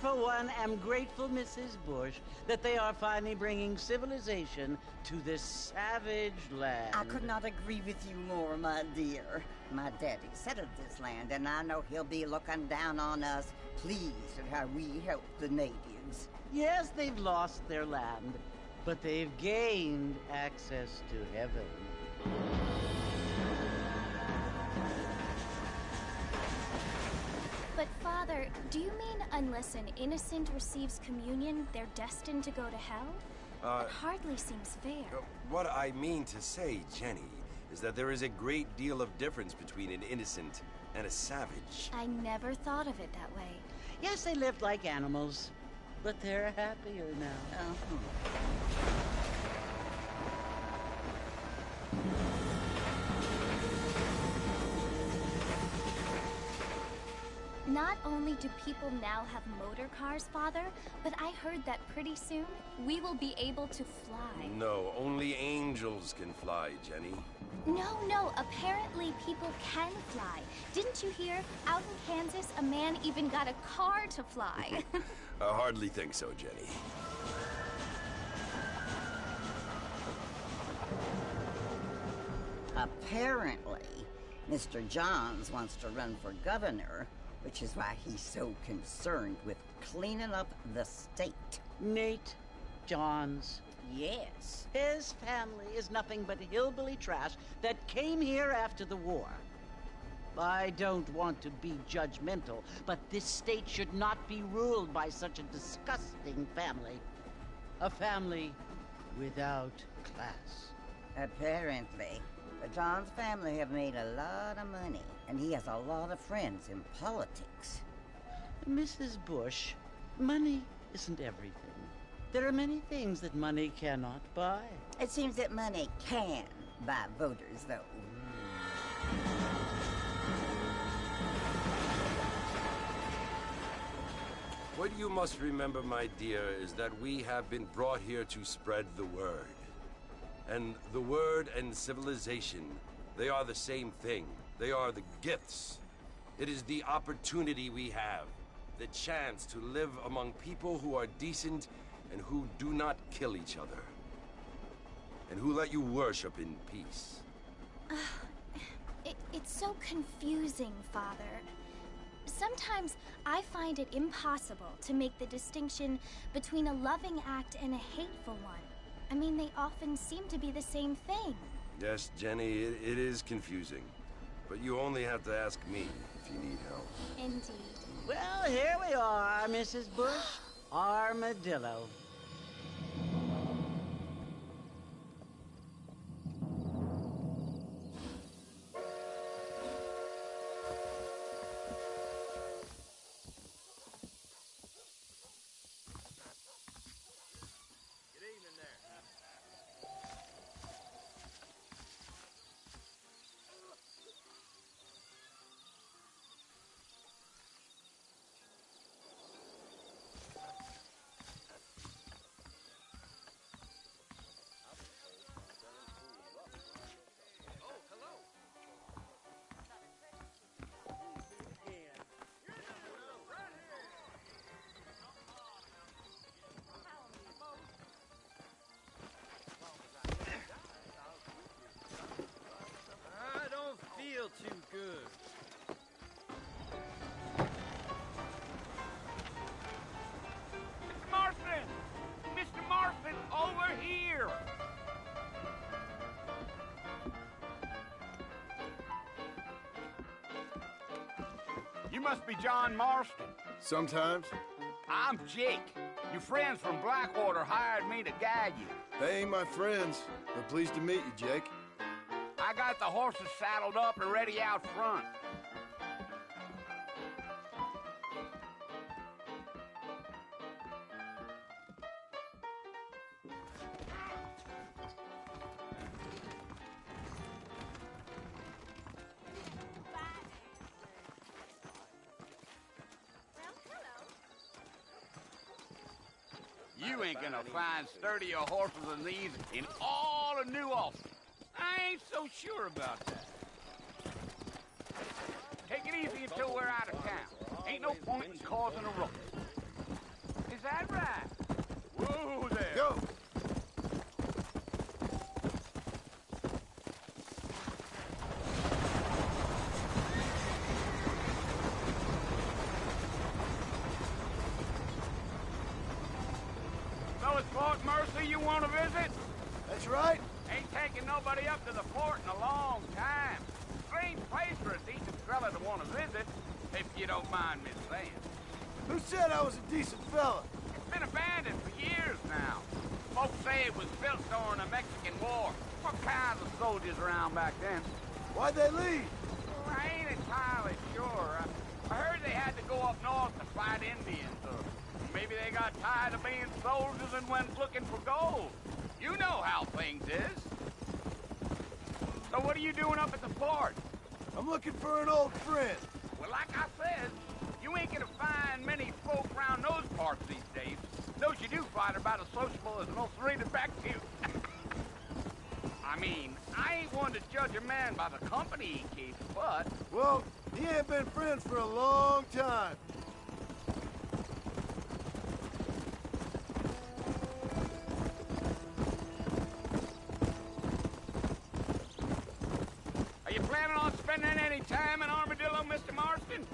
for one, am grateful, Mrs. Bush, that they are finally bringing civilization to this savage land. I could not agree with you more, my dear. My daddy settled this land, and I know he'll be looking down on us, pleased at how we help the natives. Yes, they've lost their land, but they've gained access to heaven. But, Father, do you mean unless an innocent receives communion, they're destined to go to hell? That hardly seems fair. What I mean to say, Jenny, is that there is a great deal of difference between an innocent and a savage. I never thought of it that way. Yes, they lived like animals, but they're happier now. Not only do people now have motor cars, Father, but I heard that pretty soon we will be able to fly. No, only angels can fly, Jenny. No, apparently people can fly. Didn't you hear? Out in Kansas, a man even got a car to fly. I hardly think so, Jenny. Apparently, Mr. Johns wants to run for governor, which is why he's so concerned with cleaning up the state. Nate Johns. Yes. His family is nothing but hillbilly trash that came here after the war. I don't want to be judgmental, but this state should not be ruled by such a disgusting family. A family without class. Apparently. The Johns family have made a lot of money, and he has a lot of friends in politics. Mrs. Bush, money isn't everything. There are many things that money cannot buy. It seems that money can buy voters, though. What you must remember, my dear, is that we have been brought here to spread the word. And the word and civilization, they are the same thing. They are the gifts. It is the opportunity we have, the chance to live among people who are decent and who do not kill each other, and who let you worship in peace. It's so confusing, Father. Sometimes I find it impossible to make the distinction between a loving act and a hateful one. I mean, they often seem to be the same thing. Yes, Jenny, it is confusing. But you only have to ask me if you need help. Indeed. Well, here we are, Mrs. Bush. Armadillo. Feel too good. Marston! Mr. Marston, over here! You must be John Marston. Sometimes. I'm Jake. Your friends from Blackwater hired me to guide you. They ain't my friends, but pleased to meet you, Jake. I got the horses saddled up and ready out front. You ain't gonna find sturdier horses than these in all of New Ulster. I ain't so sure about that. Take it easy until we're out of town. Ain't no point in causing a ruckus. was Fort Mercy you want to visit? That's right. Ain't taking nobody up to the fort in a long time. Strange place for a decent fella to want to visit, if you don't mind me saying. Who said I was a decent fella? It's been abandoned for years now. Folks say it was built during the Mexican War. What kinds of soldiers around back then? Why'd they leave? Well, I ain't entirely sure. I heard they had to go up north to fight Indians, or maybe they got tired of being soldiers and went looking for gold. You know how things is. So what are you doing up at the fort? I'm looking for an old friend. Well, like I said, you ain't gonna find many folk around those parts these days. Those you do find are about as sociable as an ulcerated back tooth. I mean, I ain't one to judge a man by the company he keeps, but... Well, he ain't been friends for a long time. Are you planning on spending any time in Armadillo, Mr. Marston?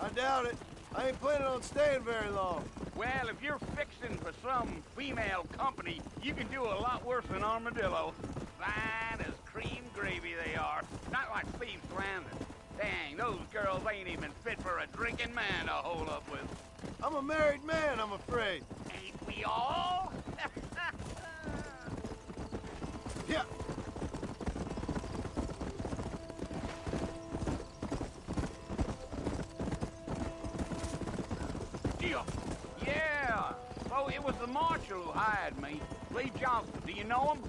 I doubt it. I ain't planning on staying very long. Well, if you're fixing for some female company, you can do a lot worse than Armadillo. Fine as cream gravy they are. Not like Steve Slanders. Dang, those girls ain't even fit for a drinking man to hold up with. I'm a married man, I'm afraid. Ain't we all? Yeah. Yeah. Oh, it was the marshal who hired me. Lee Johnson. Do you know him?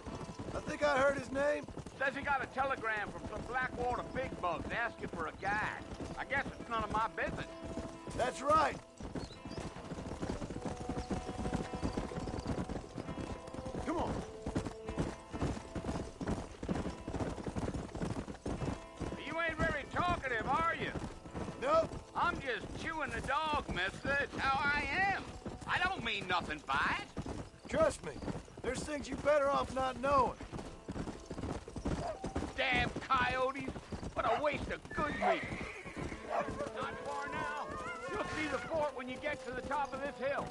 I think I heard his name. Says he got a telegram from some Blackwater big bugs asking for a guide. I guess it's none of my business. That's right. Come on. You ain't very talkative, are you? Nope. I'm just chewing the dog, mister. It's how I am. I don't mean nothing by it. Trust me. There's things you better off not knowing. Damn coyotes. What a waste of good meat. Not far now. You'll see the fort when you get to the top of this hill.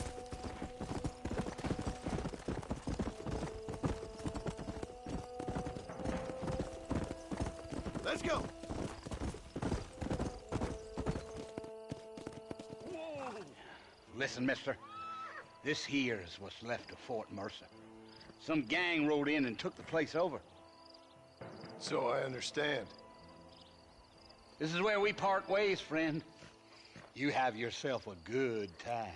Let's go. Listen, mister. This here's what's left of Fort Mercer. Some gang rode in and took the place over. So I understand. This is where we part ways, friend. You have yourself a good time.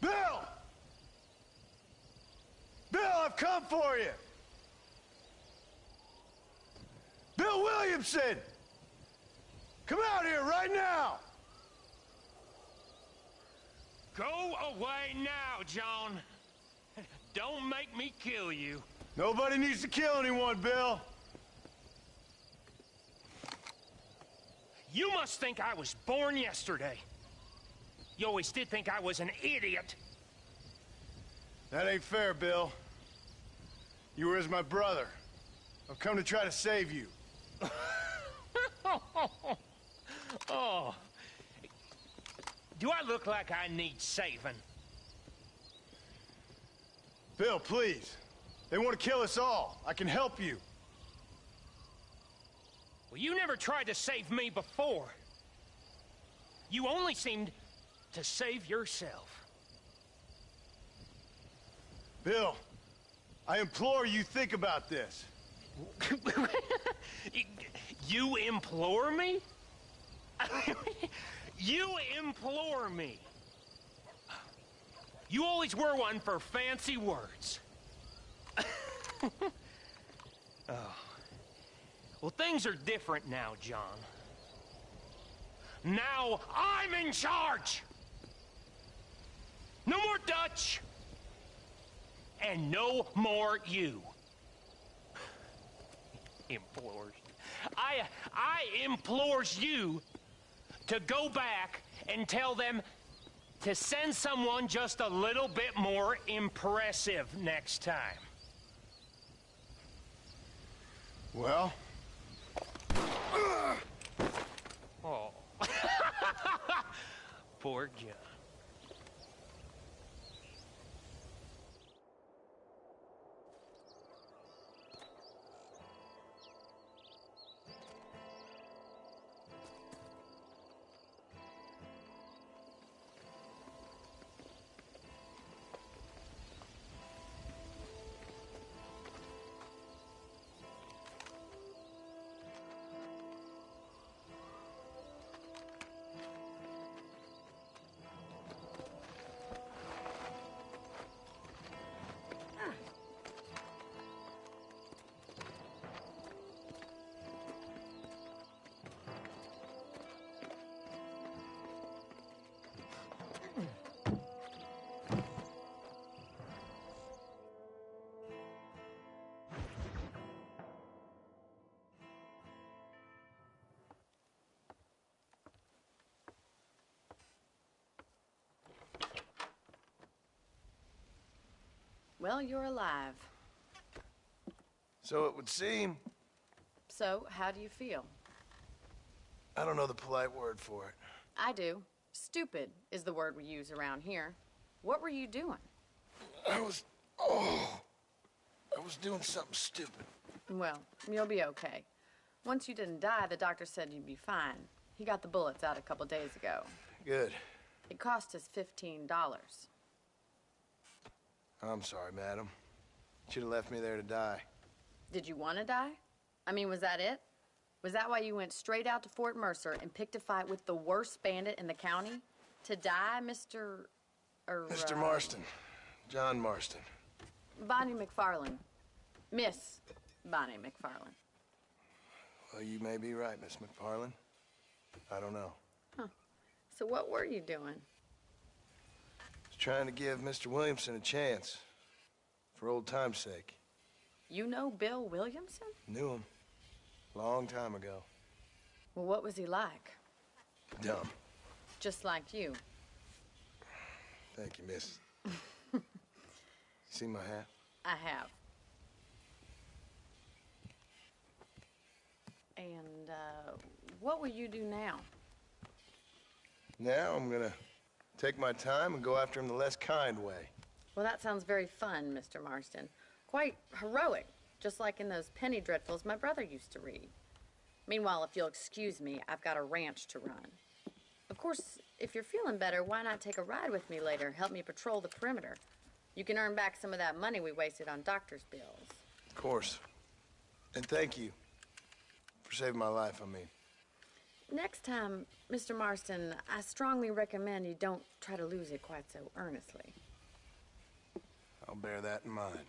Bill! Bill, I've come for you! Bill Williamson! Come out here right now! Go away now, John. Don't make me kill you. Nobody needs to kill anyone, Bill. You must think I was born yesterday. You always did think I was an idiot. That ain't fair, Bill. You were as my brother. I've come to try to save you. Oh. Do I look like I need saving? Bill, please. They want to kill us all. I can help you. Well, you never tried to save me before. You only seemed to save yourself. Bill, I implore you think about this. You implore me? You implore me. You always were one for fancy words. Oh. Well, things are different now, John. Now I'm in charge! No more Dutch! And no more you. Implores. I implores you to go back and tell them to send someone just a little bit more impressive next time. Well? Oh. Poor John. Well, you're alive. So it would seem. So, how do you feel? I don't know the polite word for it. I do. Stupid is the word we use around here. What were you doing? I was doing something stupid. Well, you'll be okay. Once you didn't die, the doctor said you'd be fine. He got the bullets out a couple days ago. Good. It cost us $15. I'm sorry, madam. Should have left me there to die. Did you want to die? I mean, was that it? Was that why you went straight out to Fort Mercer and picked a fight with the worst bandit in the county? To die, Mr. Mr. Marston. John Marston. Bonnie McFarlane. Miss Bonnie McFarlane. Well, you may be right, Miss McFarlane. I don't know. Huh. So what were you doing? Was trying to give Mr. Williamson a chance. For old time's sake. You know Bill Williamson? Knew him. Long time ago. Well, what was he like? Dumb. Just like you. Thank you, miss. See my hat? I have. And, what will you do now? Now I'm gonna take my time and go after him the less kind way. Well, that sounds very fun, Mr. Marston. Quite heroic, just like in those penny dreadfuls my brother used to read. Meanwhile, if you'll excuse me, I've got a ranch to run. Of course, if you're feeling better, why not take a ride with me later? Help me patrol the perimeter. You can earn back some of that money we wasted on doctor's bills. Of course. And thank you for saving my life, I mean. Next time, Mr. Marston, I strongly recommend you don't try to lose it quite so earnestly. I'll bear that in mind.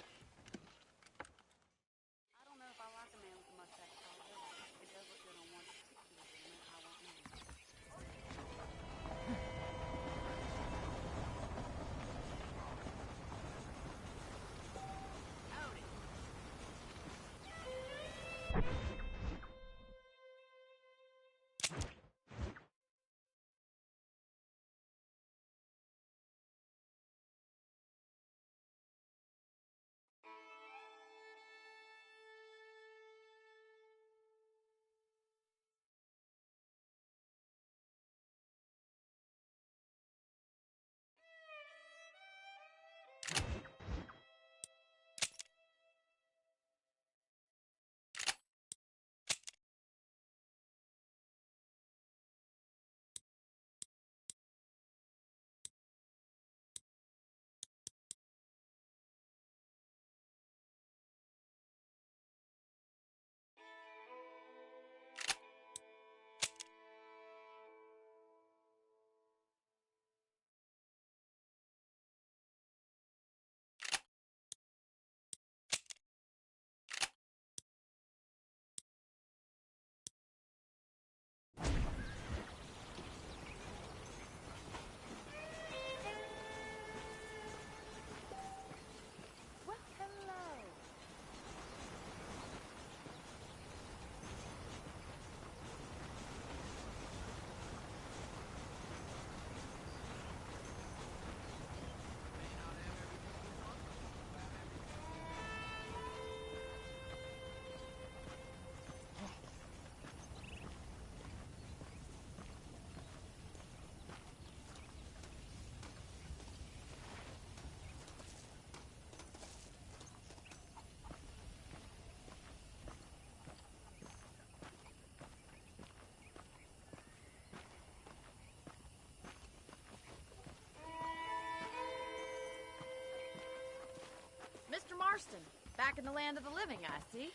Marston. Back in the land of the living, I see.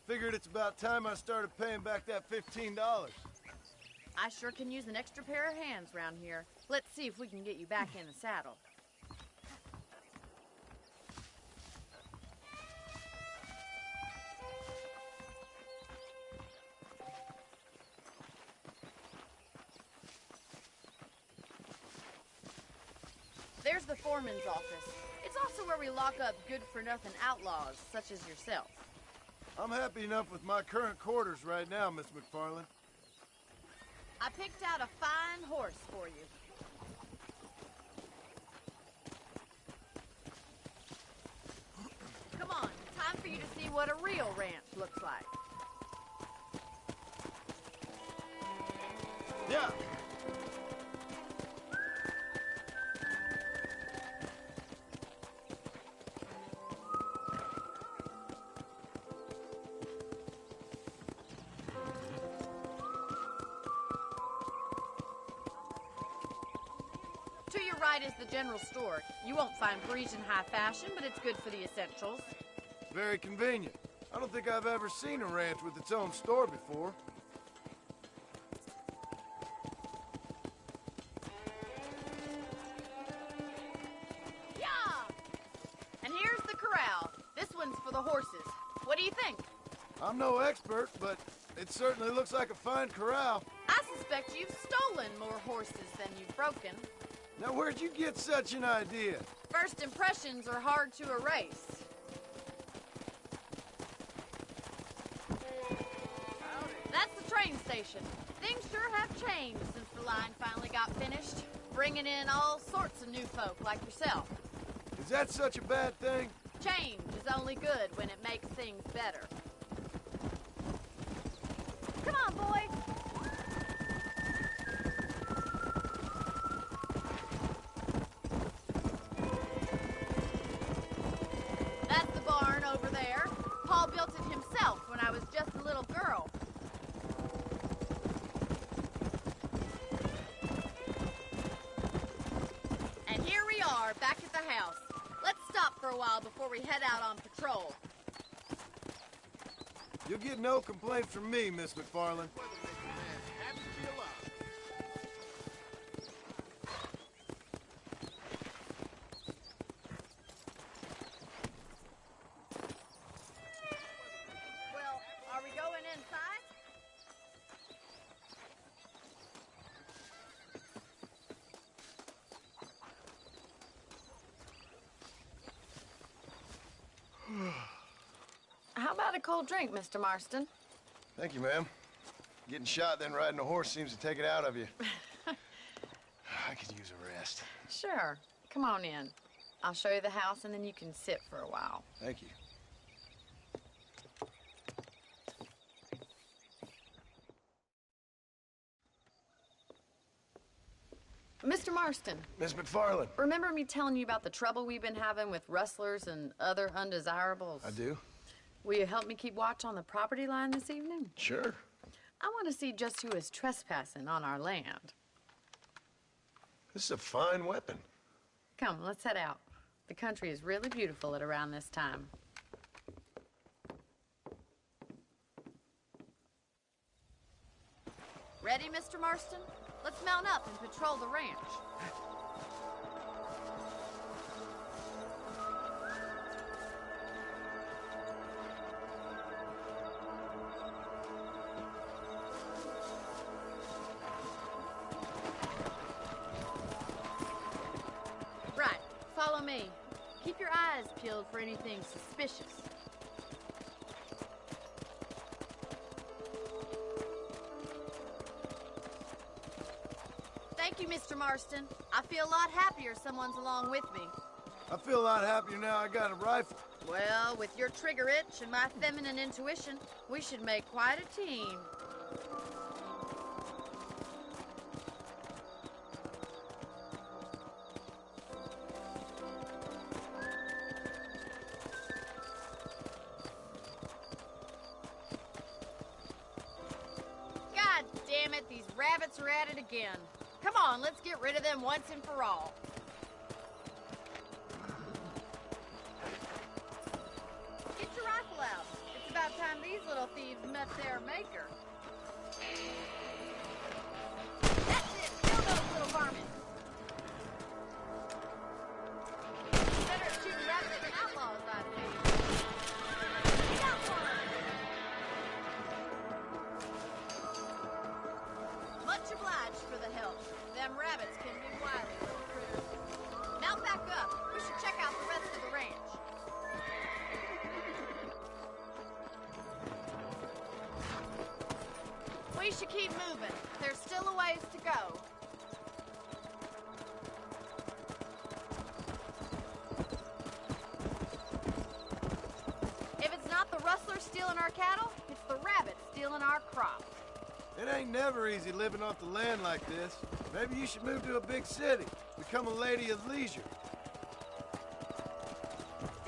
Figured it's about time I started paying back that $15. I sure can use an extra pair of hands around here. Let's see if we can get you back in the saddle. There's the foreman's office. It's also where we lock up good-for-nothing outlaws, such as yourself. I'm happy enough with my current quarters right now, Miss McFarland. I picked out a fine horse for you. Come on, time for you to see what a real ranch looks like. Yeah. To your right is the general store. You won't find Parisian high fashion, but it's good for the essentials. Very convenient. I don't think I've ever seen a ranch with its own store before. Yeah! And here's the corral. This one's for the horses. What do you think? I'm no expert, but it certainly looks like a fine corral. I suspect you've stolen more horses than you've broken. Now, where'd you get such an idea? First impressions are hard to erase. That's the train station. Things sure have changed since the line finally got finished, bringing in all sorts of new folk like yourself. Is that such a bad thing? Change is only good when it makes things better. Come on, boy. That's the barn over there. Paul built it himself when I was just a little girl. And here we are, back at the house. Let's stop for a while before we head out on patrol. You'll get no complaints from me, Miss McFarland. Well, are we going inside? How about a cold drink, Mr. Marston? Thank you, ma'am. Getting shot, then riding a horse seems to take it out of you. I could use a rest. Sure. Come on in. I'll show you the house, and then you can sit for a while. Thank you. Mr. Marston, Miss McFarland. remember me telling you about the trouble we've been having with rustlers and other undesirables? I do? Will you help me keep watch on the property line this evening? Sure. I want to see just who is trespassing on our land. This is a fine weapon. Come, let's head out. The country is really beautiful at around this time. Ready, Mr. Marston? Let's mount up and patrol the ranch. Right, follow me. Keep your eyes peeled for anything suspicious. Thank you, Mr. Marston. I feel a lot happier someone's along with me. I feel a lot happier now I got a rifle. Well, with your trigger itch and my feminine intuition, we should make quite a team. God damn it, these rabbits are at it again. Come on, let's get rid of them once and for all. these little thieves met their maker. That's it! Kill those little varmints! Better at shooting rabbits than outlaws, I think. We got one! Much obliged for the help. Them rabbits can be wily little critters. Mount back up. We should check out the rest of the ranch. We should keep moving. There's still a ways to go. If it's not the rustlers stealing our cattle, it's the rabbits stealing our crops. It ain't never easy living off the land like this. Maybe you should move to a big city. Become a lady of leisure.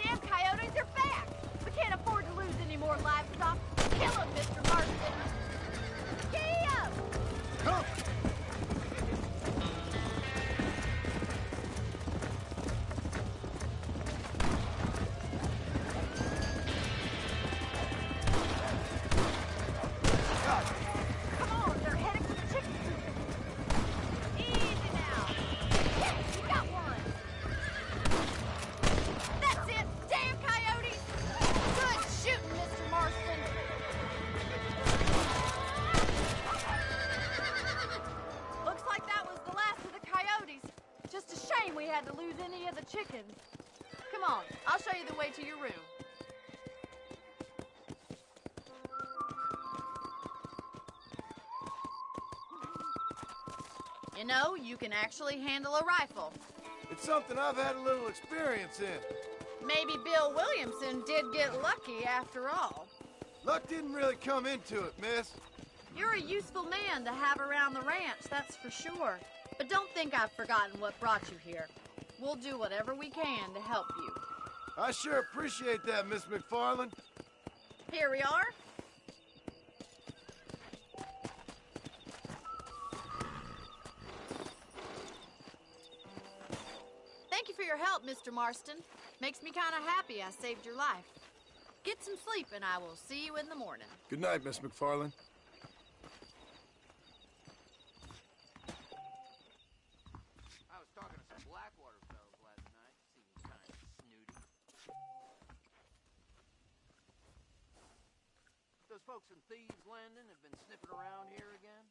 Damn coyotes are back! We can't afford to lose any more livestock. Kill them, Mr. Marston! Gee up! Come! Come on, they're heading for the chicken coop. Easy now. Yes, we got one. That's it. Damn coyotes. Good shooting, Mr. Marston. Looks like that was the last of the coyotes. Just a shame we had to lose any of the chickens. Come on, I'll show you the way to your room. You know, you can actually handle a rifle. It's something I've had a little experience in. Maybe Bill Williamson did get lucky after all. Luck didn't really come into it, miss. You're a useful man to have around the ranch, that's for sure. But don't think I've forgotten what brought you here. We'll do whatever we can to help you. I sure appreciate that, Miss McFarland. Here we are. Thank you for your help, Mr. Marston. Makes me kind of happy I saved your life. Get some sleep and I will see you in the morning. Good night, Miss McFarland. I was talking to some Blackwater fellas last night. Seemed kind of snooty. Those folks in Thieves Landing have been sniffing around here again?